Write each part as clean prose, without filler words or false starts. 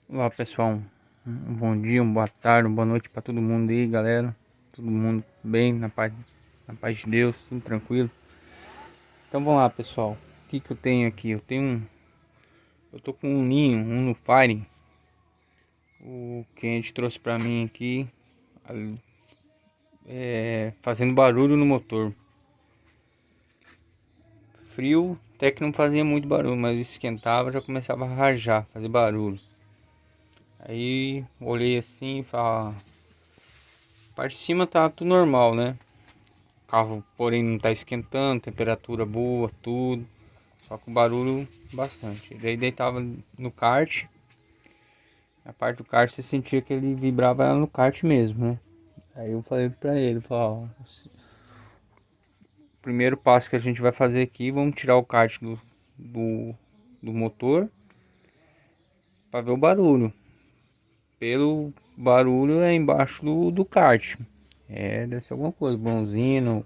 Olá pessoal, um bom dia, uma boa tarde, uma boa noite para todo mundo aí, galera. Todo mundo bem, na paz de Deus, tudo tranquilo. Então vamos lá, pessoal. O que eu tenho aqui? Eu tô com um ninho, um no Fire, o que a gente trouxe para mim aqui, fazendo barulho no motor. Frio, até que não fazia muito barulho, mas esquentava, já começava a rajar, fazer barulho. Aí olhei assim e falei, parte de cima tá tudo normal, né? O carro, porém, não tá esquentando, temperatura boa, tudo. Só com barulho bastante. Daí deitava no kart. A parte do kart você sentia que ele vibrava no kart mesmo, né? Aí eu falei pra ele, ó, o primeiro passo que a gente vai fazer aqui, vamos tirar o kart do motor para ver o barulho. Pelo barulho é embaixo do kart. Deve ser alguma coisa, bronzino,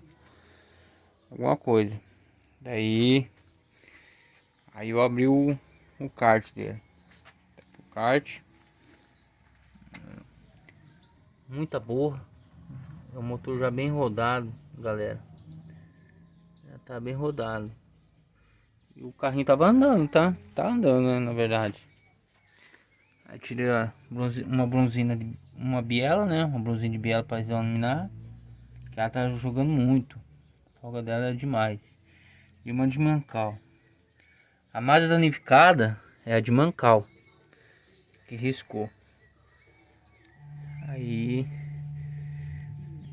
alguma coisa. Daí Aí eu abri o kart dele. O kart. Muita borra. É um motor já bem rodado, galera. Já tá bem rodado. E o carrinho tava andando, tá? Tá andando, né, na verdade. Aí tirei uma bronzina, uma biela, né? Uma bronzina de biela para examinar. Que ela tá jogando muito. A folga dela é demais. E uma de mancal. A mais danificada é a de mancal. Que riscou. Aí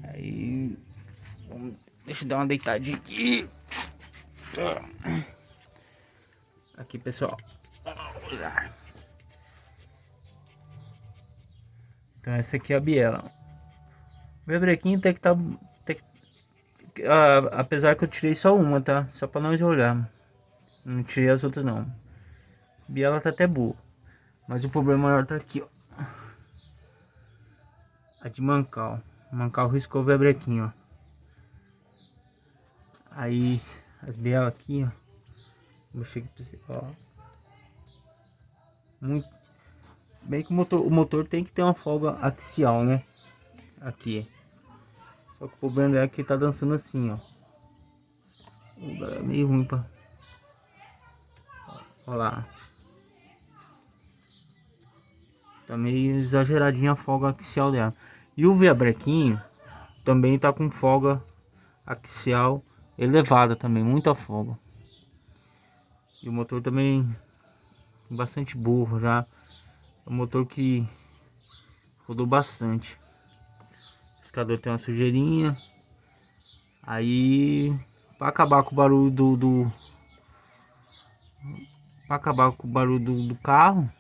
Aí, deixa eu dar uma deitadinha aqui. Aqui, pessoal. Então, essa aqui é a biela. Meu brequinho tem que tá. Apesar que eu tirei só uma, tá? Só pra nós olhar. Não tirei as outras, não. A biela tá até boa. Mas o problema maior tá aqui, ó. A de mancal. Mancal riscou o vebrequinho, ó. Aí, as bielas aqui, ó. Vou chegar pra você, ó. Muito. Bem que o motor tem que ter uma folga axial, né? Aqui. Só que o problema é que tá dançando assim, ó. É meio ruim pra... Olha lá. Tá meio exageradinha a folga axial dela. E o viabrequinho também tá com folga axial elevada também, muita folga. E o motor também bastante burro já. É um motor que rodou bastante. O piscador tem uma sujeirinha. Aí, para acabar com o barulho para acabar com o barulho do carro,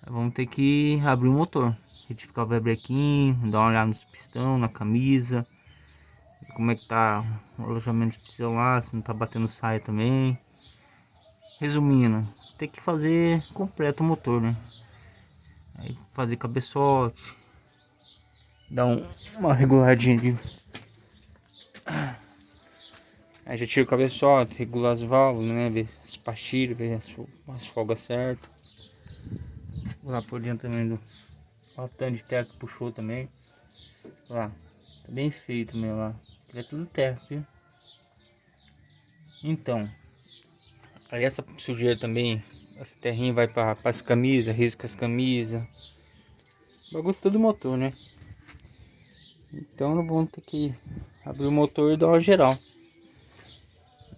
vamos ter que abrir o motor, retificar o vibrequinho, dar uma olhada nos pistão, na camisa, como é que tá o alojamento de pistão lá, se não tá batendo saia também. Resumindo, tem que fazer completo o motor, né? Aí fazer cabeçote, dar uma reguladinha de... Aí já tira o cabeçote, regula as válvulas, né? Ver as pastilhas, ver as folgas certas. Vou lá por dentro também do... Olha o tanto de terra que puxou também. Lá, tá bem feito meu lá. É tudo terra, viu? Então, aí essa sujeira também, essa terrinha vai para as camisas, risca as camisas. Bagunça todo o motor, né? Então não vamos ter que abrir o motor e dar uma geral.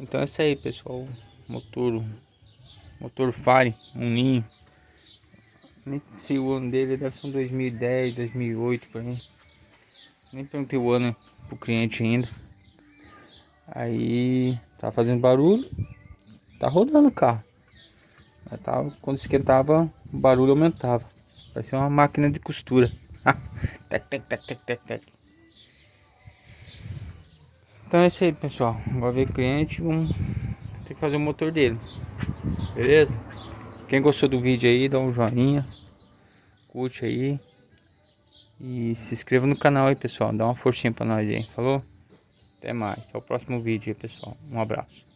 Então é isso aí, pessoal. Motor Fire, um ninho. Nem sei o ano dele, deve ser um 2010, 2008 por aí. Nem perguntei o ano pro cliente ainda. Aí tá fazendo barulho, tá rodando o carro. Quando esquentava, o barulho aumentava. Parecia uma máquina de costura. Tec, tec, tec, tec, tec, tec. Então é isso aí, pessoal. Vai ver cliente, vamos ter que fazer o motor dele. Beleza? Quem gostou do vídeo aí, dá um joinha, curte aí. E se inscreva no canal aí, pessoal. Dá uma forcinha pra nós aí, falou? Até mais. Até o próximo vídeo aí, pessoal. Um abraço.